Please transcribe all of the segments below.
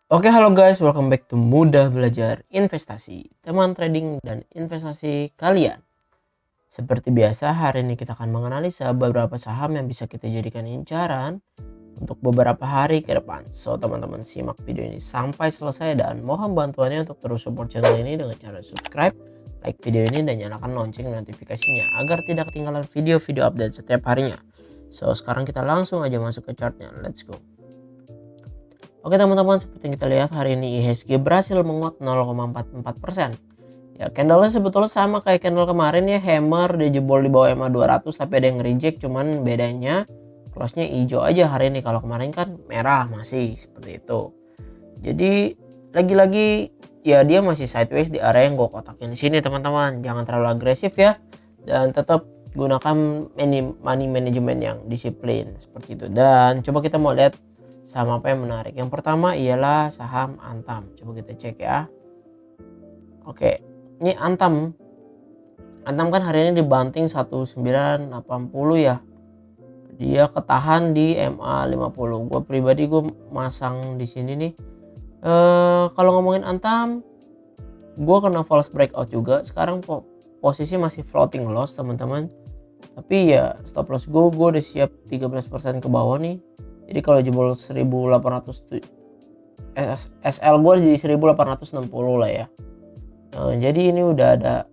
Oke, halo guys, welcome back to Mudah Belajar Investasi, teman trading dan investasi kalian. Seperti biasa, hari ini kita akan menganalisa beberapa saham yang bisa kita jadikan incaran untuk beberapa hari ke depan. So, teman-teman simak video ini sampai selesai dan mohon bantuannya untuk terus support channel ini dengan cara subscribe, like video ini, dan nyalakan lonceng notifikasinya agar tidak ketinggalan video-video update setiap harinya. So, sekarang kita langsung aja masuk ke chartnya. Let's go. Oke teman-teman, seperti yang kita lihat hari ini IHSG berhasil menguat 0,44%. Ya, candlenya sebetulnya sama kayak candle kemarin ya, hammer, dia jebol di bawah EMA 200 tapi ada yang reject, cuman bedanya close-nya hijau aja hari ini. Kalau kemarin kan merah masih seperti itu. Jadi lagi-lagi ya dia masih sideways di area yang gue kotakin di sini teman-teman. Jangan terlalu agresif ya, dan tetap gunakan money management yang disiplin seperti itu. Dan coba kita mau lihat saham apa yang menarik. Yang pertama ialah saham Antam. Coba kita cek ya. Oke, ini Antam. Antam kan hari ini dibanting 1980 ya. Dia ketahan di MA 50. Gue pribadi gue masang di sini nih. Kalau ngomongin Antam, gue kena false breakout juga. Sekarang posisi masih floating loss teman-teman. Tapi ya stop loss gue udah siap 13% ke bawah nih. Jadi kalau jebol 1800 SL gue di 1860 lah ya. Jadi ini udah ada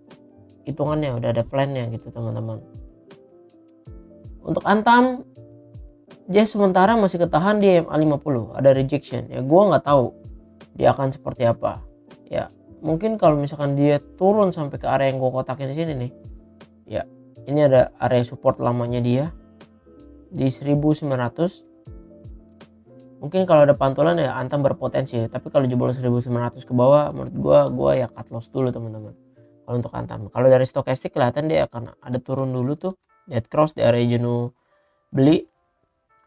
hitungannya, udah ada plannya gitu teman-teman. Untuk Antam dia sementara masih ketahan di MA 50, ada rejection. Ya gue nggak tahu dia akan seperti apa. Ya mungkin kalau misalkan dia turun sampai ke area yang gue kotakin di sini nih. Ya ini ada area support lamanya dia di 1900. Mungkin kalau ada pantulan ya Antam berpotensi, tapi kalau jebol 1900 ke bawah menurut gua ya cut loss dulu teman-teman. Kalau untuk Antam, kalau dari stokastik kelihatan dia akan ada turun dulu tuh, dead cross di area jenuh beli.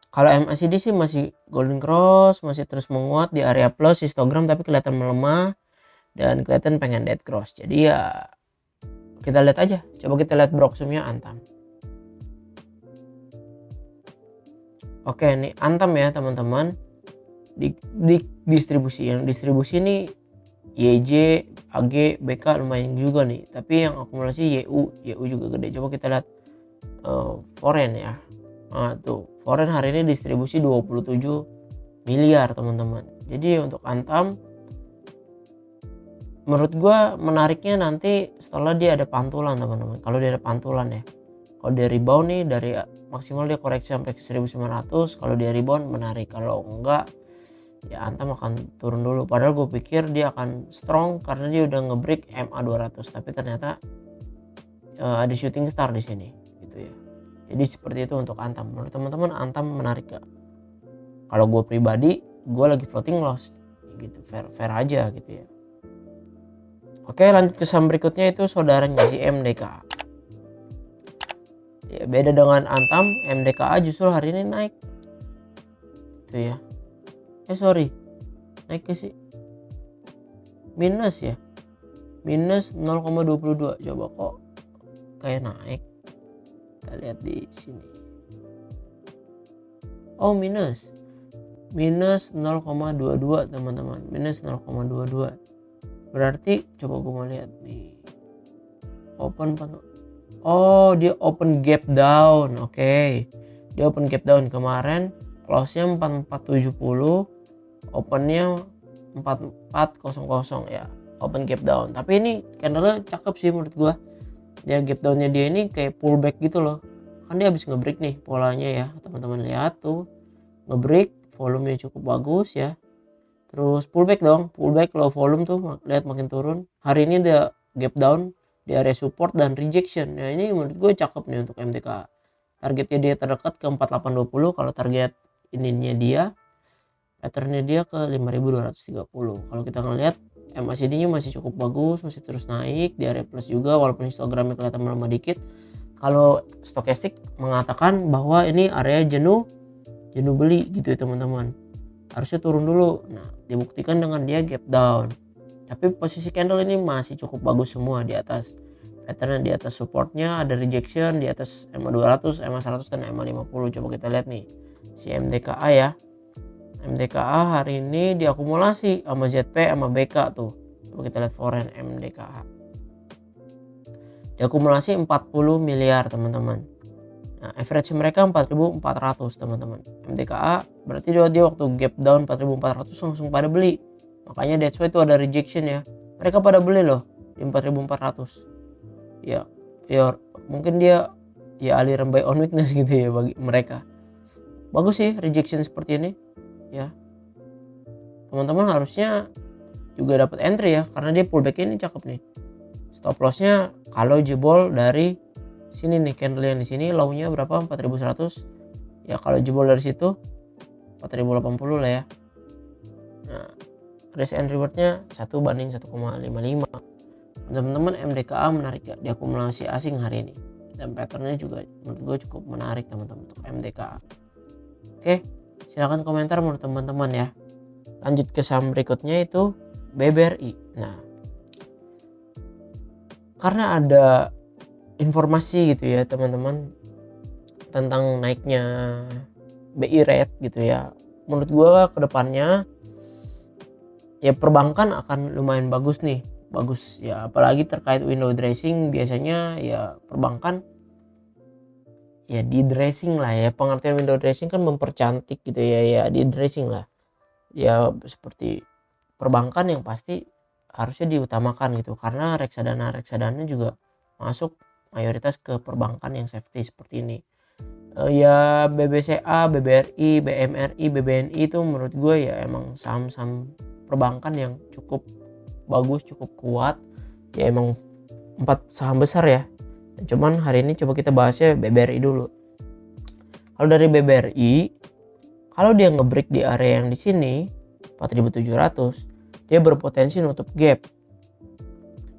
Kalau MACD sih masih golden cross, masih terus menguat di area plus, histogram tapi kelihatan melemah dan kelihatan pengen dead cross. Jadi ya kita lihat aja, coba kita lihat broksumnya Antam. Oke, nih Antam ya teman-teman. Di distribusi ini YJ, AG, BK lumayan juga nih, tapi yang akumulasi YU juga gede. Coba kita lihat foreign ya. Nah, tuh foreign hari ini distribusi 27 miliar teman-teman. Jadi untuk Antam menurut gua menariknya nanti setelah dia ada pantulan teman-teman. Kalau dia ada pantulan ya, kalau dia rebound nih dari maksimal dia koreksi sampai ke 1900, kalau dia rebound menarik. Kalau enggak ya Antam akan turun dulu. Padahal gue pikir dia akan strong karena dia udah ngebreak MA 200, tapi ternyata ada shooting star di sini gitu ya. Jadi seperti itu untuk Antam. Menurut teman-teman Antam menarik gak? Kalau gue pribadi gue lagi floating loss gitu, fair aja gitu ya. Oke, lanjut ke saham berikutnya, itu saudaranya si MDK. Ya beda dengan Antam, MDKA justru hari ini naik gitu ya. Sorry, naik ke sih minus ya, minus 0,22. Coba kok kayak naik, kita lihat di sini. Oh minus 0,22 teman-teman, minus 0,22. Berarti coba gue mau lihat di open. Oh dia open gap down. Oke, dia open gap down kemarin, close nya 4470, opennya 4400 ya, open gap down. Tapi ini candlenya cakep sih menurut gua. Ya gap downnya dia ini kayak pullback gitu loh. Kan dia habis ngebreak nih polanya ya, teman-teman lihat tuh, ngebreak, volumenya cukup bagus ya. Terus pullback dong, pullback low volume tuh, lihat makin turun. Hari ini dia gap down di area support dan rejection. Nah ini menurut gue cakep nih untuk MTK. Targetnya dia terdekat ke 4820. Kalau target ininya dia, patternnya dia ke 5230. Kalau kita ngelihat MACD nya masih cukup bagus, masih terus naik di area plus juga, walaupun histogramnya kelihatan melemah dikit. Kalau stokastik mengatakan bahwa ini area jenuh beli gitu ya teman-teman, harusnya turun dulu. Nah dibuktikan dengan dia gap down, tapi posisi candle ini masih cukup bagus semua di atas. Pattern di atas supportnya ada rejection di atas MA 200, MA 100 dan MA 50. Coba kita lihat nih si MDKA ya. MDKA hari ini diakumulasi sama ZP sama BK tuh. Coba kita lihat foreign MDKA. Diakumulasi 40 miliar teman-teman. Nah, average mereka 4.400 teman-teman. MDKA berarti dia waktu gap down 4.400 langsung pada beli. Makanya that's why itu ada rejection ya. Mereka pada beli loh di 4.400. Ya mungkin dia ya aliran buy on weakness gitu ya bagi mereka. Bagus sih rejection seperti ini ya. Teman-teman harusnya juga dapat entry ya, karena dia pullback ini cakep nih. Stop lossnya kalau jebol dari sini nih, candle yang di sini low-nya berapa, 4100 ya. Kalau jebol dari situ 4080 lah ya. Nah, risk and rewardnya 1:1,55. Teman-teman, MDKA menarik ya, diakumulasi asing hari ini, dan patternnya juga menurut gue cukup menarik teman-teman untuk MDKA. Oke, silahkan komentar menurut teman-teman ya. Lanjut ke saham berikutnya itu BBRI. Nah, karena ada informasi gitu ya teman-teman tentang naiknya BI rate gitu ya, menurut gue ke depannya ya perbankan akan lumayan bagus ya, apalagi terkait window dressing. Biasanya ya perbankan ya di dressing lah ya, pengertian window dressing kan mempercantik gitu ya di dressing lah ya, seperti perbankan yang pasti harusnya diutamakan gitu, karena reksadana juga masuk mayoritas ke perbankan yang safety seperti ini. Ya BBCA, BBRI, BMRI, BBNI itu menurut gue ya emang saham-saham perbankan yang cukup bagus, cukup kuat ya, emang 4 saham besar ya. Cuman hari ini coba kita bahasnya BBRI dulu. Kalau dari BBRI, kalau dia ngebreak di area yang di sini 4.700, dia berpotensi nutup gap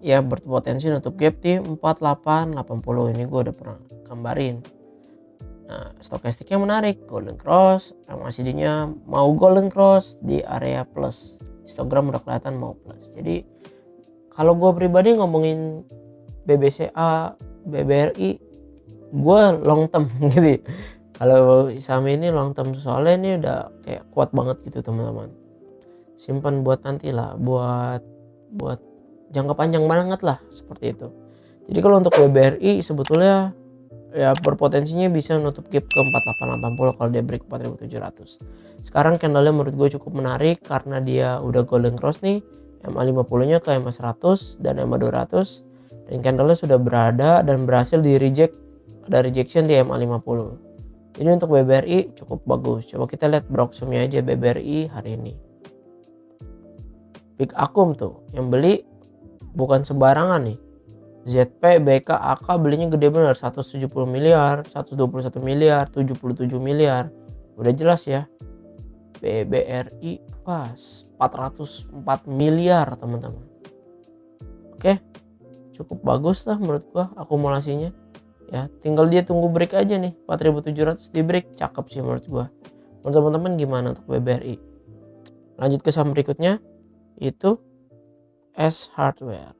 ya, berpotensi nutup gap di 4880. Ini gue udah pernah gambarin. Nah, stokastiknya menarik, golden cross, MACD-nya mau golden cross di area plus, histogram udah kelihatan mau plus. Jadi kalau gue pribadi ngomongin BBCA, BBRI, gue long term gitu ya. Kalau saham ini long term, soalnya ini udah kayak kuat banget gitu teman-teman. Simpan buat nanti lah, buat jangka panjang banget lah seperti itu. Jadi kalau untuk BBRI sebetulnya ya berpotensinya bisa nutup gap ke 4880 kalau dia break 4700. Sekarang candlenya menurut gue cukup menarik karena dia udah golden cross nih, MA50 nya ke MA100 dan MA200, dan candlenya sudah berada dan berhasil di reject, ada rejection di MA50. Ini untuk BBRI cukup bagus. Coba kita lihat broksumnya aja BBRI hari ini. Big Akum tuh yang beli bukan sembarangan nih. ZP, BK, AK belinya gede bener, 170 miliar, 121 miliar, 77 miliar. Udah jelas ya. BBRI pas 404 miliar teman-teman. Oke, cukup bagus lah menurut gua akumulasinya. Ya, tinggal dia tunggu break aja nih, 4700 di break, cakep sih menurut gua. Menurut teman-teman gimana untuk BBRI? Lanjut ke saham berikutnya, itu S Hardware.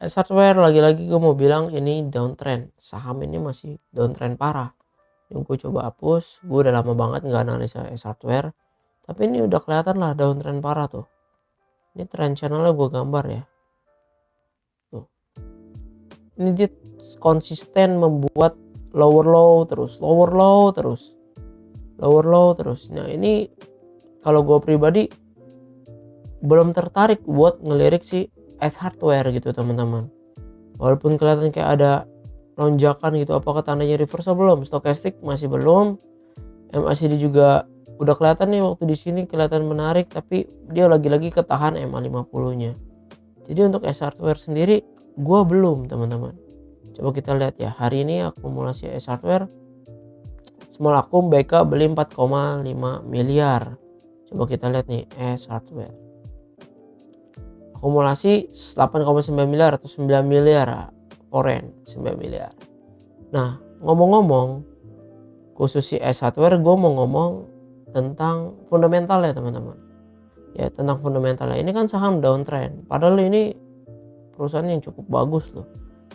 S Hardware lagi-lagi gue mau bilang ini downtrend. Saham ini masih downtrend parah. Yang gue coba hapus, gue udah lama banget nggak analisa S Hardware, tapi ini udah kelihatan lah downtrend parah tuh. Ini trend channelnya gue gambar ya. Tuh. Ini dia konsisten membuat lower low terus. Nah ini kalau gue pribadi belum tertarik buat ngelirik si S Hardware gitu teman-teman. Walaupun kelihatan kayak ada lonjakan gitu, apakah tandanya reversal belum? Stokastik masih belum. MACD juga udah kelihatan nih waktu di sini kelihatan menarik, tapi dia lagi-lagi ketahan MA50-nya. Jadi untuk S Hardware sendiri gua belum teman-teman. Coba kita lihat ya, hari ini akumulasi S Hardware small akum BK beli 4,5 miliar. Coba kita lihat nih S Hardware. Akumulasi 8,9 miliar atau 9 miliar foreign, 9 miliar. Nah, ngomong-ngomong khusus si S Hardware, gue mau ngomong tentang fundamental ya teman-teman. Ya, tentang fundamentalnya. Ini kan saham downtrend, padahal ini perusahaan yang cukup bagus loh.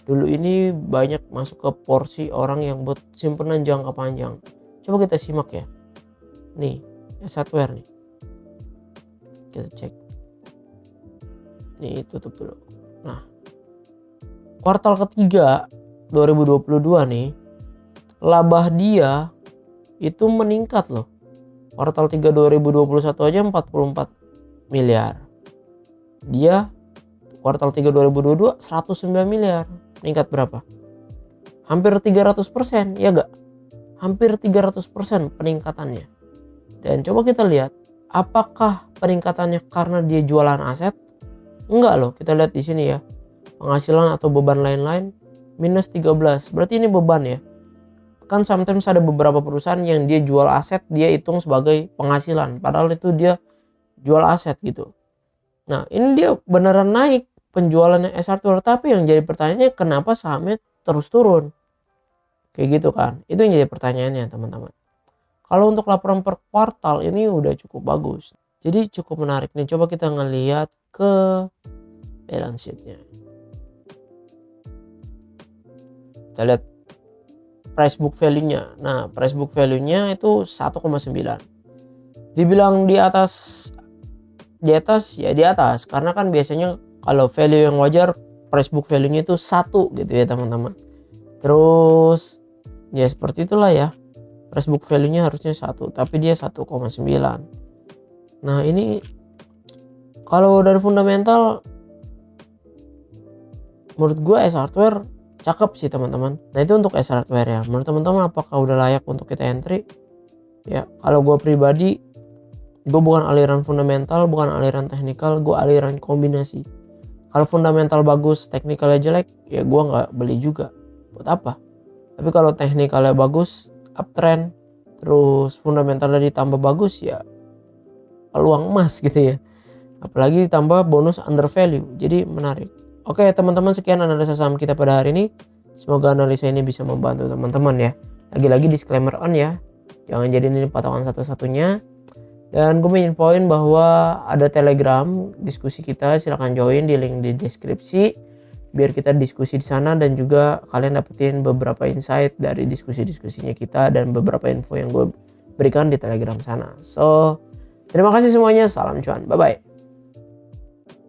Dulu ini banyak masuk ke porsi orang yang buat simpenan jangka panjang. Coba kita simak ya. nih S-Hardware nih. Kita cek. Nih tutup dulu. Nah, kuartal ketiga 2022 nih, laba dia itu meningkat loh. Kuartal 3 2021 aja 44 miliar. Dia kuartal 3 2022 109 miliar. Meningkat berapa? Hampir 300%, ya gak? Hampir 300% peningkatannya. Dan coba kita lihat, apakah peningkatannya karena dia jualan aset? Enggak loh, kita lihat di sini ya. Penghasilan atau beban lain-lain minus 13. Berarti ini beban ya. Kan sometimes ada beberapa perusahaan yang dia jual aset, dia hitung sebagai penghasilan. Padahal itu dia jual aset gitu. Nah, ini dia beneran naik penjualannya S-Hardware. Tapi yang jadi pertanyaannya, kenapa sahamnya terus turun? Kayak gitu kan. Itu yang jadi pertanyaannya teman-teman. Kalau untuk laporan per kuartal ini udah cukup bagus. Jadi cukup menarik nih. Coba kita ngelihat ke balance sheet-nya. Kita lihat price book value-nya. Nah, price book value-nya itu 1,9. Dibilang di atas ya di atas. Karena kan biasanya kalau value yang wajar price book value-nya itu 1 gitu ya teman-teman. Terus ya seperti itulah ya. Price book value-nya harusnya 1, tapi dia 1,9. Nah, ini kalau dari fundamental menurut gue S-Hardware cakep sih teman-teman. Nah, itu untuk S-Hardware ya. Menurut teman-teman apakah udah layak untuk kita entry? Ya, kalau gue pribadi, gue bukan aliran fundamental, bukan aliran teknikal, gue aliran kombinasi. Kalau fundamental bagus, teknikalnya jelek, ya gue nggak beli juga. Buat apa? Tapi kalau teknikalnya bagus, uptrend, terus fundamentalnya ditambah bagus, ya peluang emas gitu ya. Apalagi ditambah bonus under value, jadi menarik. Oke teman-teman, sekian analisa saham kita pada hari ini. Semoga analisa ini bisa membantu teman-teman ya. Lagi-lagi disclaimer on ya, jangan jadi ini patokan satu-satunya. Dan gue mau infoin bahwa ada Telegram diskusi kita, silahkan join di link di deskripsi biar kita diskusi di sana, dan juga kalian dapetin beberapa insight dari diskusi-diskusinya kita dan beberapa info yang gue berikan di Telegram sana. So, terima kasih semuanya, salam cuan, bye bye.